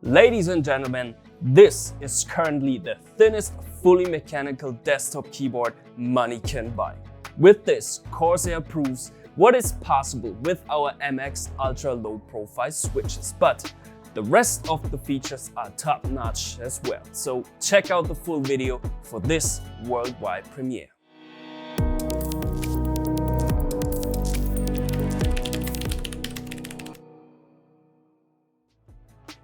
Ladies and gentlemen, this is currently the thinnest fully mechanical desktop keyboard money can buy. With this, Corsair proves what is possible with our MX ultra low profile switches, but the rest of the features are top notch as well. So check out the full video for this worldwide premiere.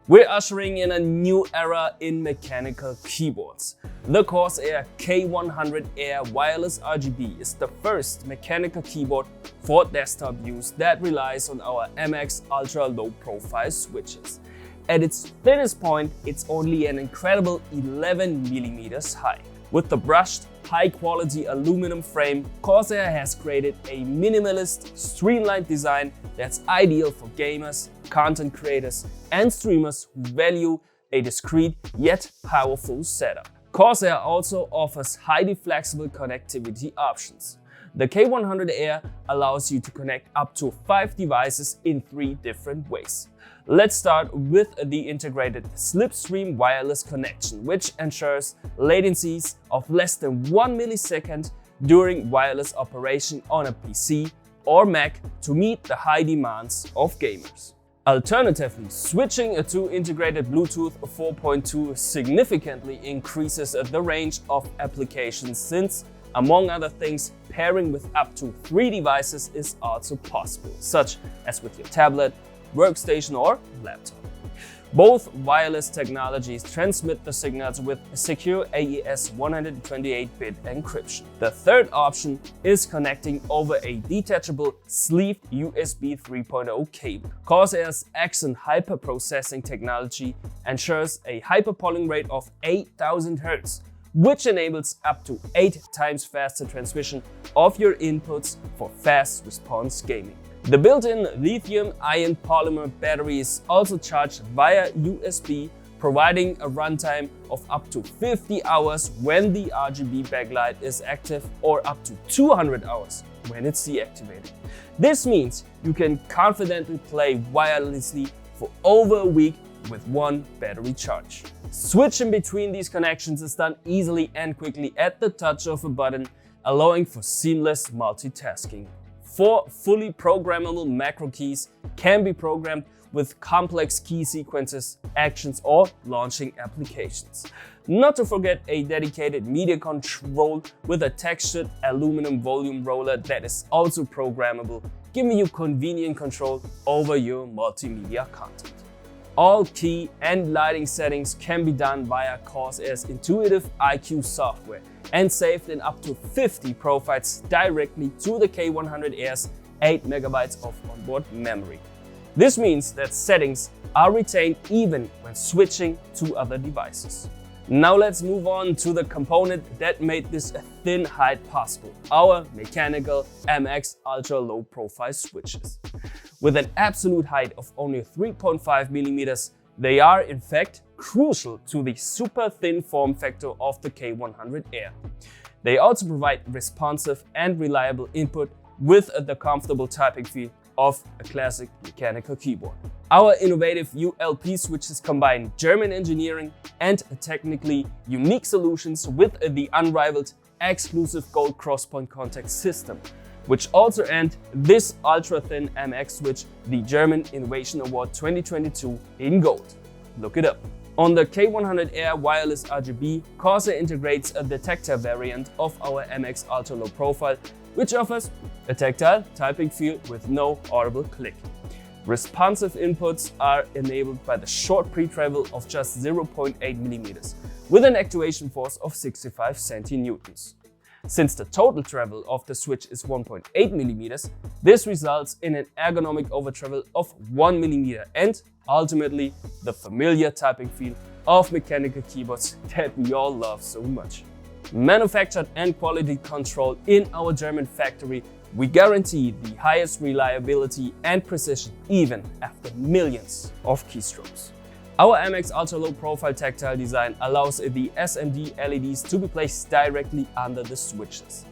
We're ushering in a new era in mechanical keyboards. The Corsair K100 Air Wireless RGB is the first mechanical keyboard for desktop use that relies on our MX Ultra Low Profile switches. At its thinnest point, it's only an incredible 11 mm high. With the brushed, high-quality aluminum frame, Corsair has created a minimalist, streamlined design that's ideal for gamers, content creators, and streamers who value a discreet yet powerful setup. Corsair also offers highly flexible connectivity options. The K100 Air allows you to connect up to 5 devices in 3 different ways. Let's start with the integrated slipstream wireless connection, which ensures latencies of less than 1 millisecond during wireless operation on a PC or Mac to meet the high demands of gamers. Alternatively, switching to integrated Bluetooth 4.2 significantly increases the range of applications since, among other things, pairing with up to 3 devices is also possible, such as with your tablet, workstation or laptop. Both wireless technologies transmit the signals with secure AES 128-bit encryption. The third option is connecting over a detachable sleeved USB 3.0 cable. Corsair's Accent hyperprocessing technology ensures a hyperpolling rate of 8000 Hz, which enables up to 8 times faster transmission of your inputs for fast response gaming. The built-in lithium-ion polymer battery is also charged via USB, providing a runtime of up to 50 hours when the RGB backlight is active or up to 200 hours when it's deactivated. This means you can confidently play wirelessly for over a week with one battery charge. Switching between these connections is done easily and quickly at the touch of a button, allowing for seamless multitasking. 4 fully programmable macro keys can be programmed with complex key sequences, actions, or launching applications. Not to forget a dedicated media control with a textured aluminum volume roller that is also programmable, giving you convenient control over your multimedia content. All key and lighting settings can be done via Corsair's intuitive IQ software and saved in up to 50 profiles directly to the K100 Air's 8 MB of onboard memory. This means that settings are retained even when switching to other devices. Now let's move on to the component that made this thin height possible, our mechanical MX Ultra Low Profile switches. With an absolute height of only 3.5 mm, they are in fact crucial to the super thin form factor of the K100 Air. They also provide responsive and reliable input with the comfortable typing feel of a classic mechanical keyboard. Our innovative ULP switches combine German engineering and technically unique solutions with the unrivaled exclusive gold crosspoint contact system, which also earned this ultra-thin MX switch the German Innovation Award 2022 in gold. Look it up. On the K100 Air Wireless RGB, Corsair integrates a detector variant of our MX Ultra Low Profile, which offers a tactile typing feel with no audible click. Responsive inputs are enabled by the short pre-travel of just 0.8 mm, with an actuation force of 65 cm. Since the total travel of the switch is 1.8 mm, this results in an ergonomic overtravel of 1 mm and ultimately the familiar typing feel of mechanical keyboards that we all love so much. Manufactured and quality controlled in our German factory, we guarantee the highest reliability and precision even after millions of keystrokes. Our MX Ultra Low Profile tactile design allows the SMD LEDs to be placed directly under the switches.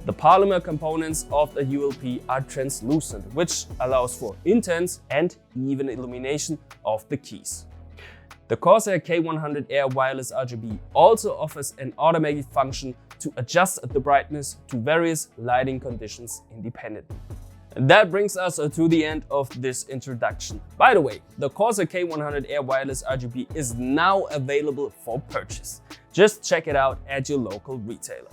The polymer components of the ULP are translucent, which allows for intense and even illumination of the keys. The CORSAIR K100 Air Wireless RGB also offers an automatic function to adjust the brightness to various lighting conditions independently. And that brings us to the end of this introduction. By the way, the CORSAIR K100 Air Wireless RGB is now available for purchase. Just check it out at your local retailer.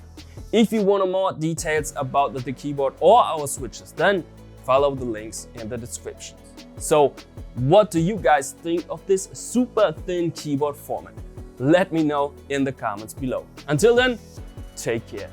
If you want more details about the keyboard or our switches, then follow the links in the description. So, what do you guys think of this super thin keyboard format? Let me know in the comments below. Until then, take care.